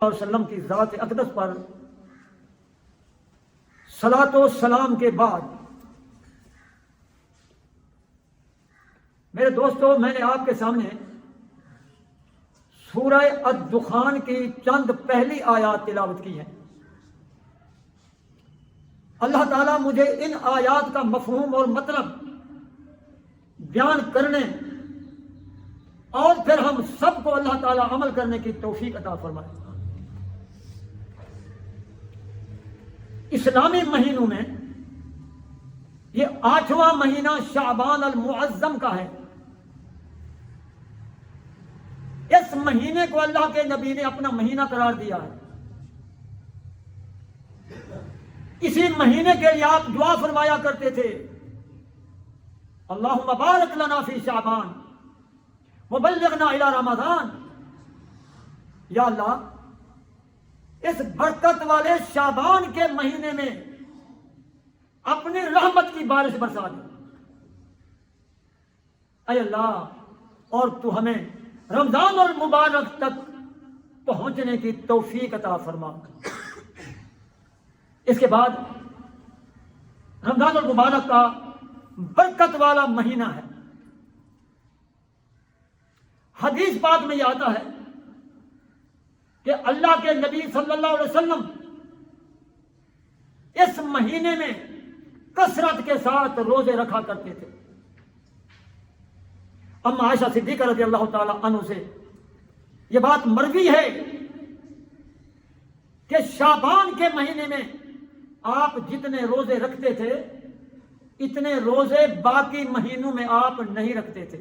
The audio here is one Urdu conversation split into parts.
وسلم کی ذات اقدس پر صلاۃ و سلام کے بعد میرے دوستو، میں نے آپ کے سامنے سورہ الدخان کی چند پہلی آیات تلاوت کی ہیں۔ اللہ تعالیٰ مجھے ان آیات کا مفہوم اور مطلب بیان کرنے اور پھر ہم سب کو اللہ تعالیٰ عمل کرنے کی توفیق عطا فرمائے۔ اسلامی مہینوں میں یہ 8واں مہینہ شعبان المعظم کا ہے۔ اس مہینے کو اللہ کے نبی نے اپنا مہینہ قرار دیا ہے۔ اسی مہینے کے لیے آپ دعا فرمایا کرتے تھے، اللہم بارک لنا فی شعبان وبلغنا الی رمضان۔ یا اللہ، اس برکت والے شعبان کے مہینے میں اپنی رحمت کی بارش برسا دے۔ اے اللہ، اور تو ہمیں رمضان المبارک تک پہنچنے کی توفیق عطا فرما۔ اس کے بعد رمضان المبارک کا برکت والا مہینہ ہے۔ حدیث پاک میں یہ آتا ہے کہ اللہ کے نبی صلی اللہ علیہ وسلم اس مہینے میں کثرت کے ساتھ روزے رکھا کرتے تھے۔ اما عائشہ صدیقہ رضی اللہ تعالی عنہ سے یہ بات مروی ہے کہ شعبان کے مہینے میں آپ جتنے روزے رکھتے تھے اتنے روزے باقی مہینوں میں آپ نہیں رکھتے تھے۔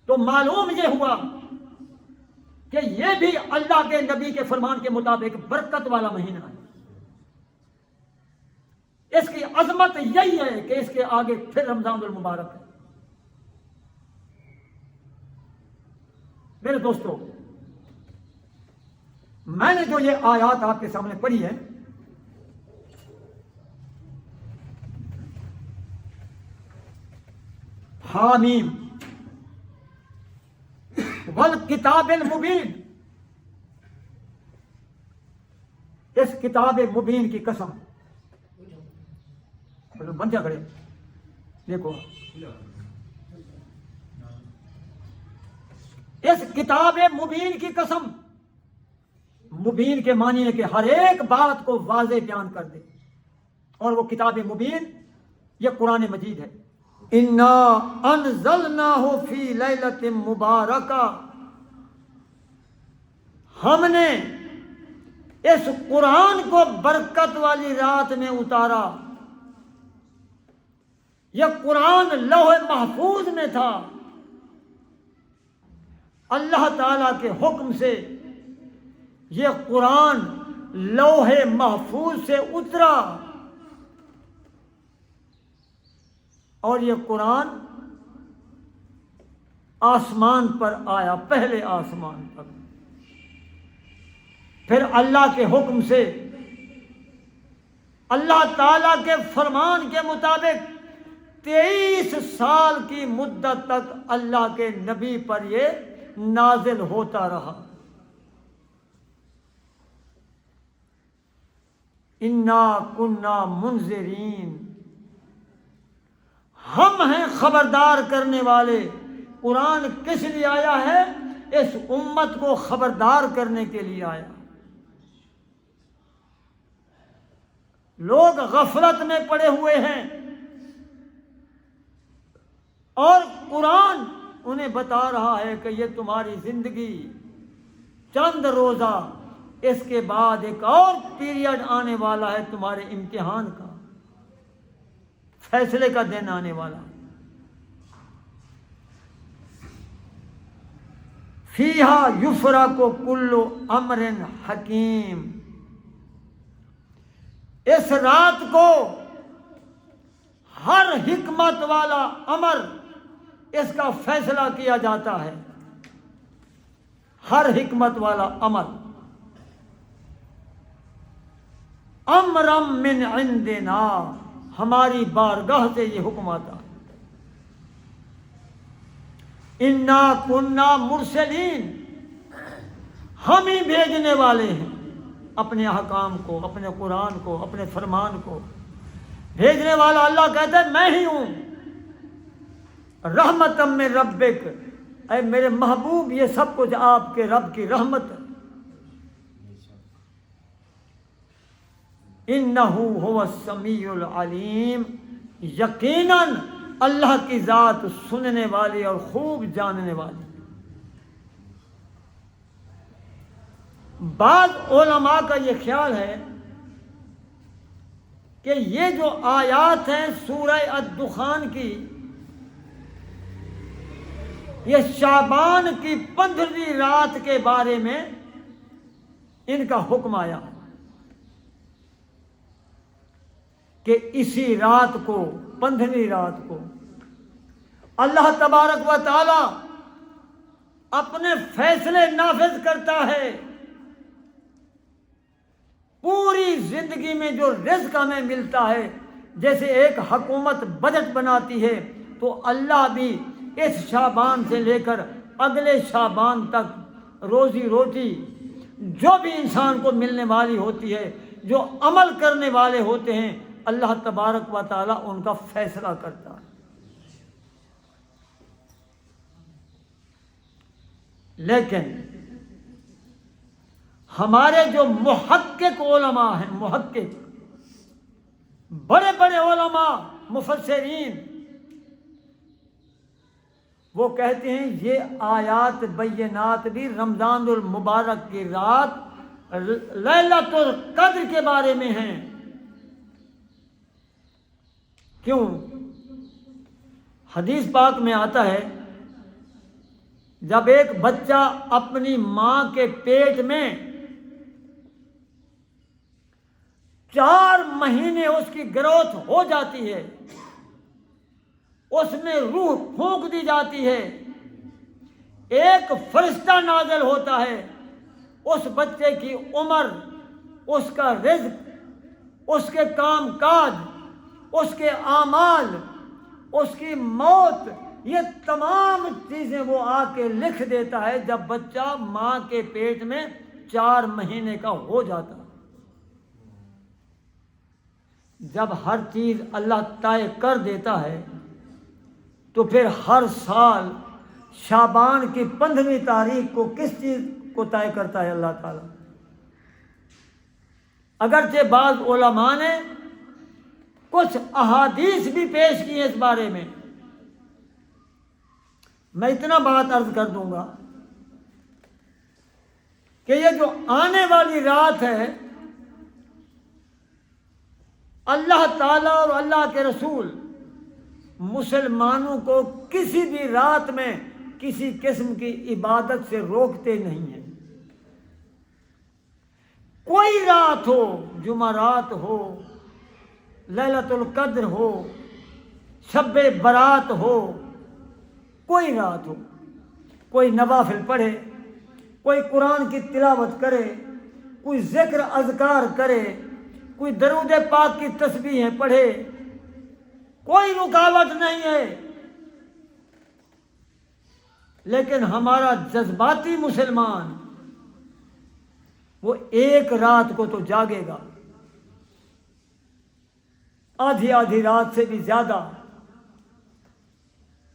تو معلوم یہ ہوا کہ یہ بھی اللہ کے نبی کے فرمان کے مطابق برکت والا مہینہ ہے۔ اس کی عظمت یہی ہے کہ اس کے آگے پھر رمضان المبارک ہے۔ میرے دوستو، میں نے جو یہ آیات آپ کے سامنے پڑھی ہے، حامیم والکتاب المبین، اس کتاب مبین کی قسم، بن جا کرے دیکھو، اس کتاب مبین کی قسم۔ مبین کے معنی ہے کہ ہر ایک بات کو واضح بیان کر دے، اور وہ کتاب مبین یہ قرآن مجید ہے۔ انا انزلناہ فی لیلۃ مبارکہ، ہم نے اس قرآن کو برکت والی رات میں اتارا۔ یہ قرآن لوح محفوظ میں تھا، اللہ تعالی کے حکم سے یہ قرآن لوح محفوظ سے اترا، اور یہ قرآن آسمان پر آیا، پہلے آسمان پر۔ پھر اللہ کے حکم سے، اللہ تعالی کے فرمان کے مطابق 23 سال کی مدت تک اللہ کے نبی پر یہ نازل ہوتا رہا۔ انا کنا منذرین، ہم ہیں خبردار کرنے والے۔ قرآن کس لیے آیا ہے؟ اس امت کو خبردار کرنے کے لیے آیا۔ لوگ غفلت میں پڑے ہوئے ہیں، اور قرآن انہیں بتا رہا ہے کہ یہ تمہاری زندگی چند روزہ، اس کے بعد ایک اور پیریڈ آنے والا ہے تمہارے امتحان کا، فیصلے کا دن آنے والا۔ فیہا یفرق کل امر حکیم، اس رات کو ہر حکمت والا امر، اس کا فیصلہ کیا جاتا ہے۔ ہر حکمت والا امر، امرم من عندنا، ہماری بارگاہ سے یہ حکم آتا ہے۔ انا کننا مرسلین، ہم ہی بھیجنے والے ہیں اپنے احکام کو، اپنے قرآن کو، اپنے فرمان کو بھیجنے والا اللہ کہتا ہے میں ہی ہوں۔ رحمتم من ربک، اے میرے محبوب یہ سب کچھ آپ کے رب کی رحمت ہے۔ انہ هو السمیع العلیم، یقیناً اللہ کی ذات سننے والی اور خوب جاننے والی۔ بعض علماء کا یہ خیال ہے کہ یہ جو آیات ہیں سورہ الدخان کی، یہ شعبان کی 15ویں رات کے بارے میں ان کا حکم آیا کہ اسی رات کو، 15ویں رات کو اللہ تبارک و تعالی اپنے فیصلے نافذ کرتا ہے۔ پوری زندگی میں جو رزق ہمیں ملتا ہے، جیسے ایک حکومت بجٹ بناتی ہے، تو اللہ بھی اس شعبان سے لے کر اگلے شعبان تک روزی روٹی جو بھی انسان کو ملنے والی ہوتی ہے، جو عمل کرنے والے ہوتے ہیں، اللہ تبارک و تعالی ان کا فیصلہ کرتا ہے۔ لیکن ہمارے جو محقق علماء ہیں، محقق بڑے بڑے علماء مفسرین، وہ کہتے ہیں یہ آیات بینات بھی رمضان المبارک کی رات لیلۃ القدر کے بارے میں ہیں۔ کیوں؟ حدیث پاک میں آتا ہے جب ایک بچہ اپنی ماں کے پیٹ میں 4 مہینے اس کی گروتھ ہو جاتی ہے، اس میں روح پھونک دی جاتی ہے، ایک فرشتہ نازل ہوتا ہے، اس بچے کی عمر، اس کا رزق، اس کے کام کاج، اس کے اعمال، اس کی موت، یہ تمام چیزیں وہ آ کے لکھ دیتا ہے جب بچہ ماں کے پیٹ میں 4 مہینے کا ہو جاتا ہے۔ جب ہر چیز اللہ طے کر دیتا ہے تو پھر ہر سال شعبان کی 15ویں تاریخ کو کس چیز کو طے کرتا ہے اللہ تعالیٰ؟ اگرچہ بعض علماء نے کچھ احادیث بھی پیش کی ہیں اس بارے میں، میں اتنا بات عرض کر دوں گا کہ یہ جو آنے والی رات ہے، اللہ تعالیٰ اور اللہ کے رسول مسلمانوں کو کسی بھی رات میں کسی قسم کی عبادت سے روکتے نہیں ہیں۔ کوئی رات ہو، جمعرات ہو، لیلۃ القدر ہو، شب برات ہو، کوئی رات ہو، کوئی نوافل پڑھے، کوئی قرآن کی تلاوت کرے، کوئی ذکر اذکار کرے، کوئی درود پاک کی تسبیحیں پڑھے، کوئی رکاوٹ نہیں ہے۔ لیکن ہمارا جذباتی مسلمان وہ ایک رات کو تو جاگے گا، آدھی آدھی رات سے بھی زیادہ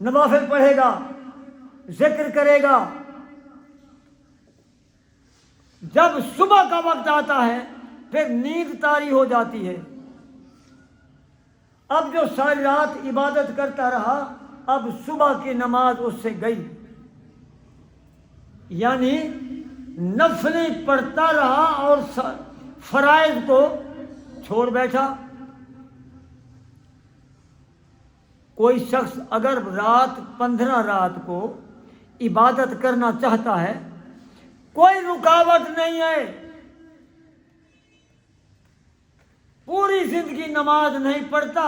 نوافل پڑھے گا، ذکر کرے گا۔ جب صبح کا وقت آتا ہے پھر نیند طاری ہو جاتی ہے۔ اب جو ساری رات عبادت کرتا رہا، اب صبح کی نماز اس سے گئی، یعنی نفلیں پڑھتا رہا اور فرائض کو چھوڑ بیٹھا۔ کوئی شخص اگر 15 رات کو عبادت کرنا چاہتا ہے، کوئی رکاوٹ نہیں ہے، پوری زندگی نماز نہیں پڑھتا،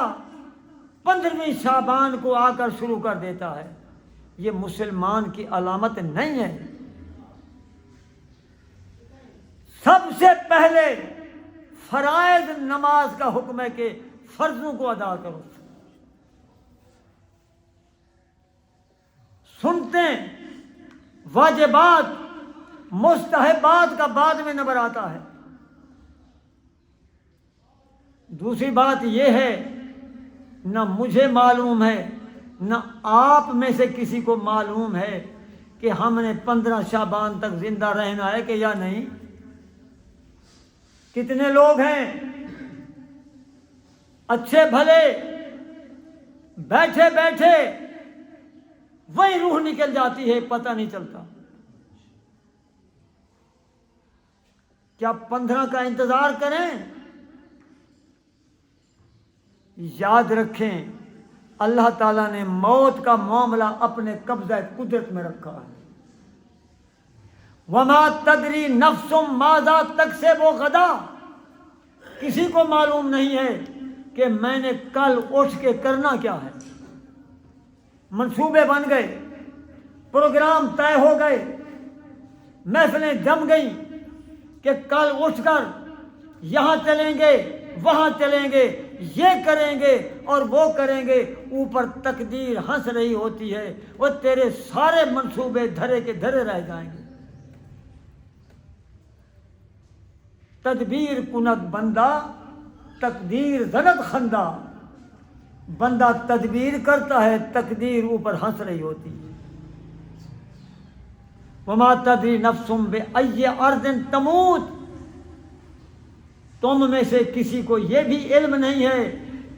15ویں شعبان کو آ کر شروع کر دیتا ہے، یہ مسلمان کی علامت نہیں ہے۔ سب سے پہلے فرائض نماز کا حکم ہے کہ فرضوں کو ادا کرو۔ سنتے واجبات مستحبات کا بعد میں نمبر آتا ہے۔ دوسری بات یہ ہے، نہ مجھے معلوم ہے نہ آپ میں سے کسی کو معلوم ہے کہ ہم نے 15 شعبان تک زندہ رہنا ہے کہ یا نہیں۔ کتنے لوگ ہیں اچھے بھلے بیٹھے بیٹھے وہی روح نکل جاتی ہے، پتہ نہیں چلتا۔ کیا 15 کا انتظار کریں؟ یاد رکھیں اللہ تعالیٰ نے موت کا معاملہ اپنے قبضہ قدرت میں رکھا ہے۔ وما تدری نفس ماذا تکسب غدا، کسی کو معلوم نہیں ہے کہ میں نے کل اٹھ کے کرنا کیا ہے۔ منصوبے بن گئے، پروگرام طے ہو گئے، محفلیں جم گئیں کہ کل اٹھ کر یہاں چلیں گے، وہاں چلیں گے، یہ کریں گے اور وہ کریں گے۔ اوپر تقدیر ہنس رہی ہوتی ہے، وہ تیرے سارے منصوبے دھرے کے دھرے رہ جائیں گے۔ تدبیر کنت بندہ تقدیر زند خندہ، بندہ تدبیر کرتا ہے، تقدیر اوپر ہنس رہی ہوتی ہے۔ وما تدری نفس بأی ارض تموت، تم میں سے کسی کو یہ بھی علم نہیں ہے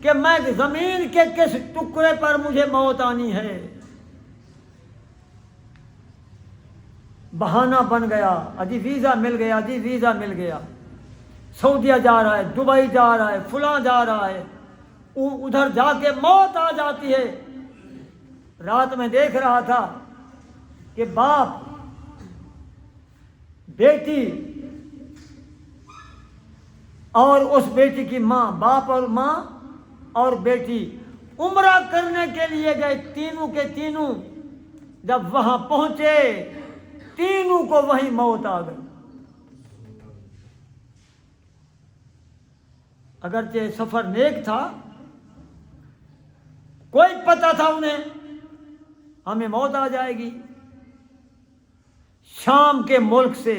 کہ میں زمین کے کس ٹکڑے پر مجھے موت آنی ہے۔ بہانہ بن گیا، اجی ویزا مل گیا، اجی ویزا مل گیا، سعودیہ جا رہا ہے، دبئی جا رہا ہے، فلاں جا رہا ہے، ادھر جا کے موت آ جاتی ہے۔ رات میں دیکھ رہا تھا کہ باپ، بیٹی اور اس بیٹی کی ماں، باپ اور ماں اور بیٹی عمرہ کرنے کے لیے گئے، تینوں کے تینوں۔ جب وہاں پہنچے تینوں کو وہی موت آ گئی۔ اگرچہ سفر نیک تھا، کوئی پتہ تھا انہیں ہمیں موت آ جائے گی۔ شام کے ملک سے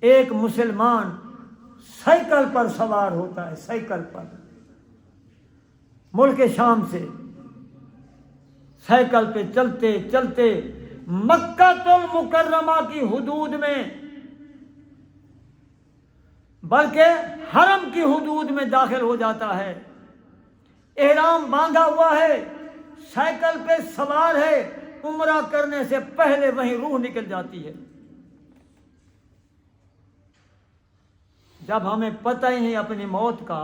ایک مسلمان سائیکل پر سوار ہوتا ہے، سائیکل پر، ملک شام سے سائیکل پہ چلتے چلتے مکہ المکرمہ کی حدود میں، بلکہ حرم کی حدود میں داخل ہو جاتا ہے۔ احرام باندھا ہوا ہے، سائیکل پہ سوار ہے، عمرہ کرنے سے پہلے وہیں روح نکل جاتی ہے۔ جب ہمیں پتہ ہی نہیں اپنی موت کا،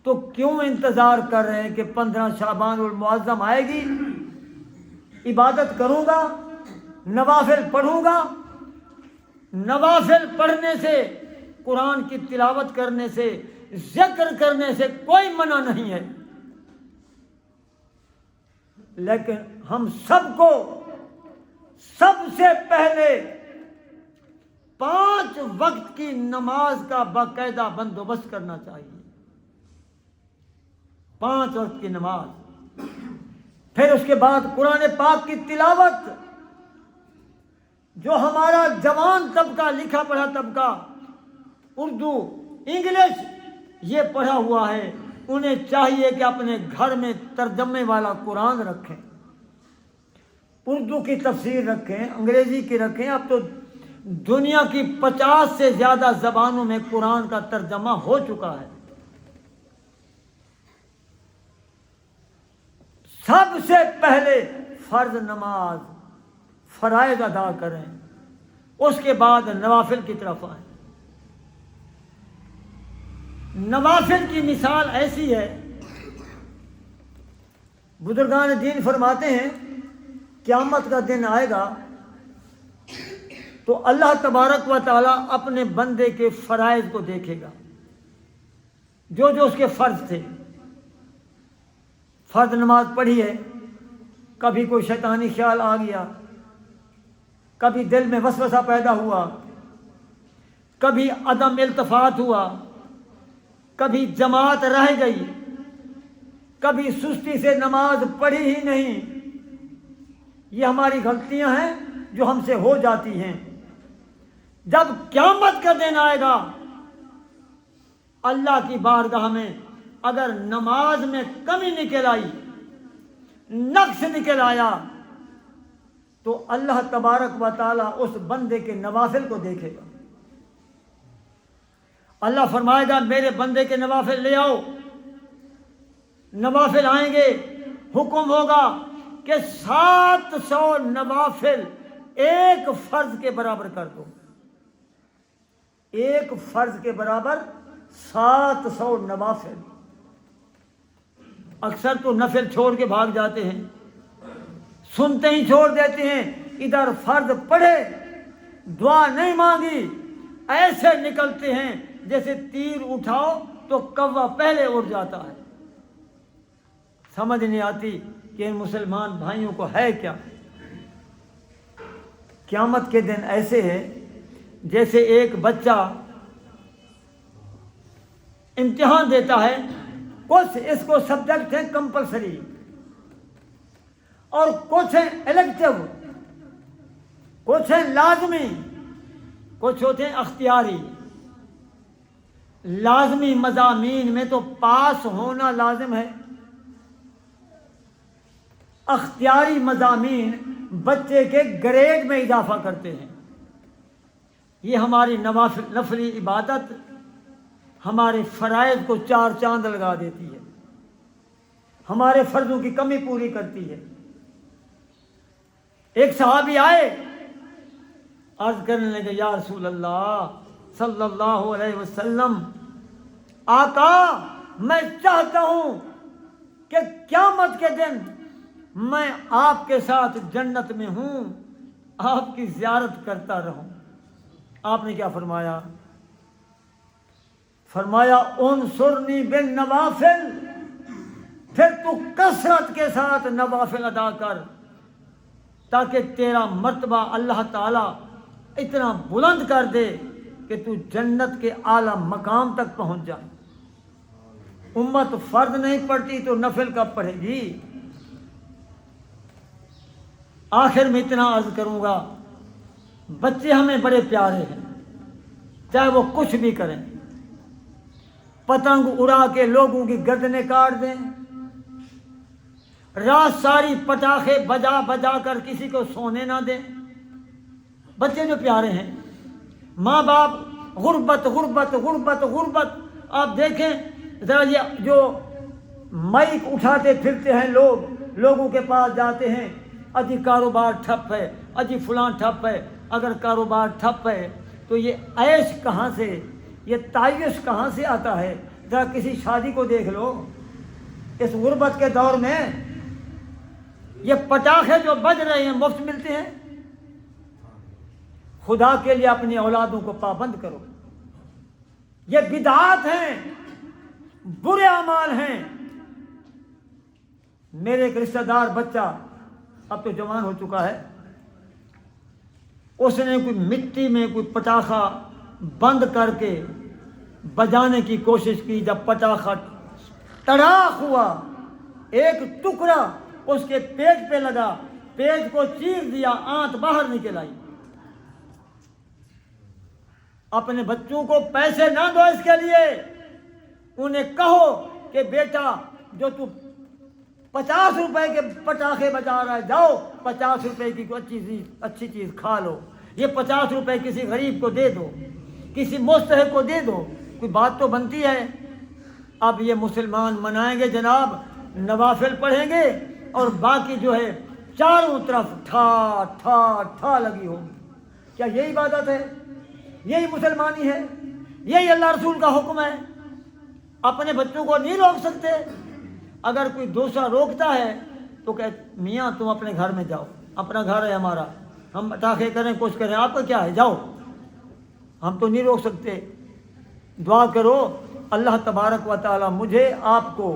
تو کیوں انتظار کر رہے ہیں کہ 15 شعبان المعظم آئے گی، عبادت کروں گا، نوافل پڑھوں گا۔ نوافل پڑھنے سے، قرآن کی تلاوت کرنے سے، ذکر کرنے سے کوئی منع نہیں ہے، لیکن ہم سب کو سب سے پہلے 5 وقت کی نماز کا باقاعدہ بندوبست کرنا چاہیے۔ 5 وقت کی نماز، پھر اس کے بعد قرآن پاک کی تلاوت۔ جو ہمارا جوان طبقہ، لکھا پڑھا طبقہ، اردو، انگلش یہ پڑھا ہوا ہے، انہیں چاہیے کہ اپنے گھر میں ترجمے والا قرآن رکھیں، اردو کی تفسیر رکھیں، انگریزی کی رکھیں۔ اب تو دنیا کی 50 سے زیادہ زبانوں میں قرآن کا ترجمہ ہو چکا ہے۔ سب سے پہلے فرض نماز، فرائض ادا کریں، اس کے بعد نوافل کی طرف آئیں۔ نوافل کی مثال ایسی ہے، بزرگان دین فرماتے ہیں قیامت کا دن آئے گا تو اللہ تبارک و تعالیٰ اپنے بندے کے فرائض کو دیکھے گا، جو جو اس کے فرض تھے۔ فرض نماز پڑھی ہے، کبھی کوئی شیطانی خیال آ گیا، کبھی دل میں وسوسہ پیدا ہوا، کبھی عدم التفات ہوا، کبھی جماعت رہ گئی، کبھی سستی سے نماز پڑھی ہی نہیں۔ یہ ہماری غلطیاں ہیں جو ہم سے ہو جاتی ہیں۔ جب قیامت کا دن آئے گا اللہ کی بارگاہ میں اگر نماز میں کمی نکل آئی، نقص نکل آیا، تو اللہ تبارک و تعالی اس بندے کے نوافل کو دیکھے گا۔ اللہ فرمائے گا میرے بندے کے نوافل لے آؤ، نوافل آئیں گے، حکم ہوگا کہ 700 نوافل ایک فرض کے برابر کر دو، ایک فرض کے برابر 700 نوافل۔ اکثر تو نفل چھوڑ کے بھاگ جاتے ہیں، سنتے ہی چھوڑ دیتے ہیں، ادھر فرض پڑھے دعا نہیں مانگی، ایسے نکلتے ہیں جیسے تیر اٹھاؤ تو کوا پہلے اڑ جاتا ہے۔ سمجھ نہیں آتی کہ ان مسلمان بھائیوں کو ہے کیا۔ قیامت کے دن ایسے ہے جیسے ایک بچہ امتحان دیتا ہے، کچھ اس کو سبجیکٹ ہیں کمپلسری اور کچھ ہیں الیکٹیو، کچھ ہیں لازمی، کچھ ہوتے ہیں اختیاری۔ لازمی مضامین میں تو پاس ہونا لازم ہے، اختیاری مضامین بچے کے گریڈ میں اضافہ کرتے ہیں۔ یہ ہماری نفلی عبادت ہمارے فرائض کو 4 چاند لگا دیتی ہے، ہمارے فرضوں کی کمی پوری کرتی ہے۔ ایک صحابی آئے، عرض کرنے لگے یا رسول اللہ صلی اللہ علیہ وسلم، آقا میں چاہتا ہوں کہ قیامت کے دن میں آپ کے ساتھ جنت میں ہوں، آپ کی زیارت کرتا رہوں۔ آپ نے کیا فرمایا؟ فرمایا انصرنی بالنوافل، پھر تو کثرت کے ساتھ نوافل ادا کر تاکہ تیرا مرتبہ اللہ تعالی اتنا بلند کر دے کہ تو جنت کے اعلیٰ مقام تک پہنچ جائے۔ امت فرض نہیں پڑتی تو نفل کب پڑھے گی؟ آخر میں اتنا عرض کروں گا، بچے ہمیں بڑے پیارے ہیں، چاہے وہ کچھ بھی کریں، پتنگ اڑا کے لوگوں کی گردنیں کاٹ دیں، رات ساری پٹاخے بجا بجا کر کسی کو سونے نہ دیں، بچے جو پیارے ہیں۔ ماں باپ غربت غربت غربت غربت، آپ دیکھیں ذرا یہ جو مائک اٹھاتے پھرتے ہیں لوگ، لوگوں کے پاس جاتے ہیں، اجی کاروبار ٹھپ ہے، اجی فلاں ٹھپ ہے۔ اگر کاروبار ٹھپ ہے تو یہ عیش کہاں سے، یہ تعیش کہاں سے آتا ہے؟ ذرا کسی شادی کو دیکھ لو، اس غربت کے دور میں یہ پٹاخے جو بج رہے ہیں مفت ملتے ہیں۔ خدا کے لیے اپنی اولادوں کو پابند کرو، یہ بدعات ہیں، برے اعمال ہیں۔ میرے ایک رشتہ دار بچہ اب تو جوان ہو چکا ہے، اس نے کوئی مٹی میں کوئی پٹاخہ بند کر کے بجانے کی کوشش کی۔ جب پٹاخہ تڑاخ ہوا، ایک ٹکڑا اس کے پیٹ پہ لگا، پیٹ کو چیر دیا، آنت باہر نکل آئی۔ اپنے بچوں کو پیسے نہ دو اس کے لیے، انہیں کہو کہ بیٹا جو تو 50 روپے کے پٹاخے بجا رہا ہے، جاؤ 50 روپے کی کوئی اچھی چیز کھا لو، یہ 50 روپے کسی غریب کو دے دو، کسی مستحق کو دے دو، کوئی بات تو بنتی ہے۔ اب یہ مسلمان منائیں گے جناب، نوافل پڑھیں گے اور باقی جو ہے چاروں طرف ٹھا ٹھا ٹھا لگی ہوگی۔ کیا یہی عبادت ہے؟ یہی مسلمانی ہے؟ یہی اللہ رسول کا حکم ہے؟ اپنے بچوں کو نہیں روک سکتے؟ اگر کوئی دوسرا روکتا ہے تو کہ میاں تم اپنے گھر میں جاؤ، اپنا گھر ہے ہمارا، ہم پٹاخے کریں کچھ کریں، آپ کا کیا ہے، جاؤ، ہم تو نہیں روک سکتے۔ دعا کرو اللہ تبارک و تعالی مجھے آپ کو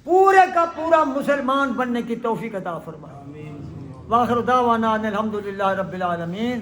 پورے کا پورا مسلمان بننے کی توفیق عطا فرمائے۔ واخر دعوانا ان الحمد للہ رب العالمین۔